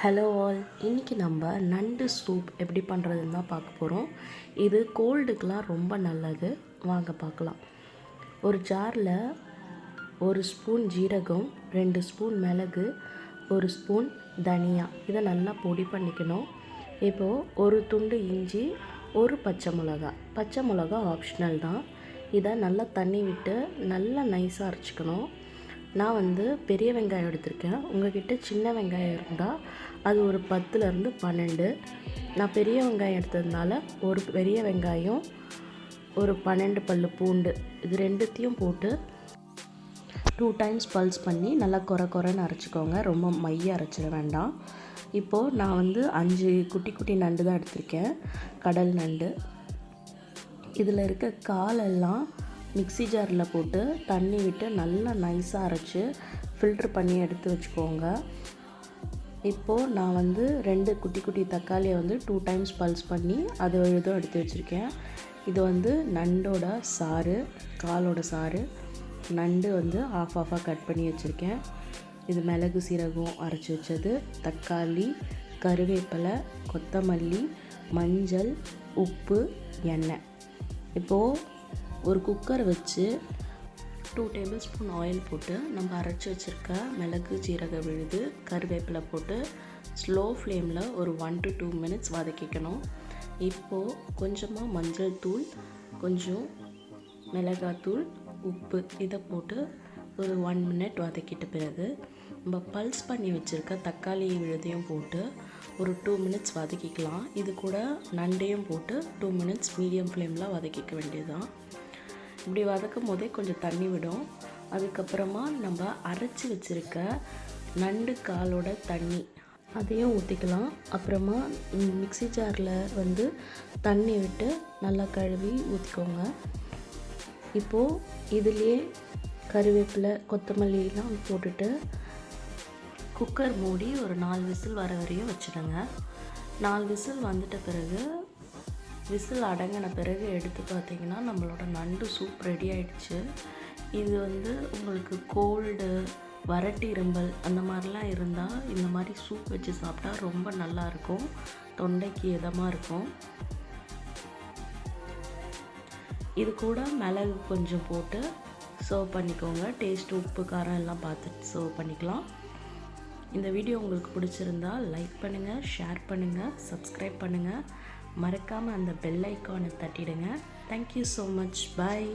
Hello all, இன்றைக்கி நம்ம நண்டு சூப் எப்படி பண்ணுறதுன்னு தான் பார்க்க போகிறோம். இது கோல்டுக்கெலாம் ரொம்ப நல்லது. வாங்க பார்க்கலாம். ஒரு ஜாரில் 1 ஸ்பூன் ஜீரகம், 2 ஸ்பூன் மிளகு, 1 ஸ்பூன் தனியா, இதை நல்லா பொடி பண்ணிக்கணும். இப்போது ஒரு துண்டு இஞ்சி, ஒரு பச்சை மிளகா ஆப்ஷனல் தான். இதை நல்லா தண்ணி விட்டு நல்லா நைஸாக அரைச்சிக்கணும். நான் பெரிய வெங்காயம் எடுத்திருக்கேன். உங்கள்கிட்ட சின்ன வெங்காயம் இருந்தால் அது ஒரு 10லேருந்து 12. நான் பெரிய வெங்காயம் எடுத்ததுனால ஒரு பெரிய வெங்காயம், ஒரு 12 பல் பூண்டு, இது ரெண்டுத்தையும் போட்டு 2 டைம்ஸ் பல்ஸ் பண்ணி நல்லா கொரன்னு அரைச்சிக்கோங்க. ரொம்ப மைய அரைச்சிட வேண்டாம். இப்போது நான் 5 குட்டி குட்டி நண்டு தான் எடுத்திருக்கேன், கடல் நண்டு. இதில் இருக்க காலெல்லாம் மிக்ஸி ஜாரில் போட்டு தண்ணி விட்டு நல்லா நைஸாக அரைச்சி ஃபில்ட்ரு பண்ணி எடுத்து வச்சுக்கோங்க. இப்போது நான் 2 குட்டி குட்டி தக்காளியை 2 டைம்ஸ் பல்ஸ் பண்ணி அது இதுவும் எடுத்து வச்சுருக்கேன். இது நண்டோட சாறு, காலோட சாறு. நண்டு ஆஃபாக கட் பண்ணி வச்சுருக்கேன். இது மிளகு சீரகம் அரைச்சி வச்சது, தக்காளி, கருவேப்பிலை, கொத்தமல்லி, மஞ்சள், உப்பு, எண்ணெய். இப்போது ஒரு குக்கர் வச்சு 2 டேபிள் ஸ்பூன் ஆயில் போட்டு நம்ம அரைச்சி வச்சுருக்க மிளகு, ஜீரக விழுது, கருவேப்பிலை போட்டு ஸ்லோ ஃப்ளேமில் ஒரு 1 to 2 மினிட்ஸ் வதக்கிக்கணும். இப்போது கொஞ்சமாக மஞ்சள் தூள், கொஞ்சம் மிளகாத்தூள், உப்பு, இதை போட்டு ஒரு 1 மினிட் வதக்கிட்ட பிறகு நம்ம பல்ஸ் பண்ணி வச்சுருக்க தக்காளி விழுதையும் போட்டு ஒரு 2 மினிட்ஸ் வதக்கிக்கலாம். இது கூட நண்டையும் போட்டு 2 மினிட்ஸ் மீடியம் ஃப்ளேமில் வதக்கிக்க வேண்டியதுதான். இப்படி வதக்கும் போதே கொஞ்சம் தண்ணி விடும். அதுக்கப்புறமா நம்ம அரைச்சி வச்சுருக்க நண்டு காலோட தண்ணி அதையும் ஊற்றிக்கலாம். அப்புறமா மிக்ஸி ஜாரில் தண்ணி விட்டு நல்லா கழுவி ஊற்றிக்கோங்க. இப்போது இதுலேயே கருவேப்பிலை, கொத்தமல்லிலாம் போட்டுட்டு குக்கர் மூடி ஒரு 4 விசில் வர வரையும் வச்சுடுங்க. 4 விசில் வந்துட்ட பிறகு, விசில் அடங்கின பிறகு எடுத்து பார்த்திங்கன்னா நம்மளோட நண்டு சூப் ரெடி ஆகிடுச்சு. இது உங்களுக்கு கோல்டு, வறட்டு இரும்பல் அந்த மாதிரிலாம் இருந்தால் இந்த மாதிரி சூப் வச்சு சாப்பிட்டா ரொம்ப நல்லாயிருக்கும். தொண்டைக்கு இதமாக இருக்கும். இது கூட மிளகு கொஞ்சம் போட்டு சர்வ் பண்ணிக்கோங்க. டேஸ்ட், உப்பு, காரம் எல்லாம் பார்த்துட்டு சர்வ் பண்ணிக்கலாம். இந்த வீடியோ உங்களுக்கு பிடிச்சிருந்தால் லைக் பண்ணுங்கள், ஷேர் பண்ணுங்கள், சப்ஸ்கிரைப் பண்ணுங்கள். மறக்காமல் அந்த பெல் ஐக்கானை தட்டிடுங்க. Thank you so much. பாய்.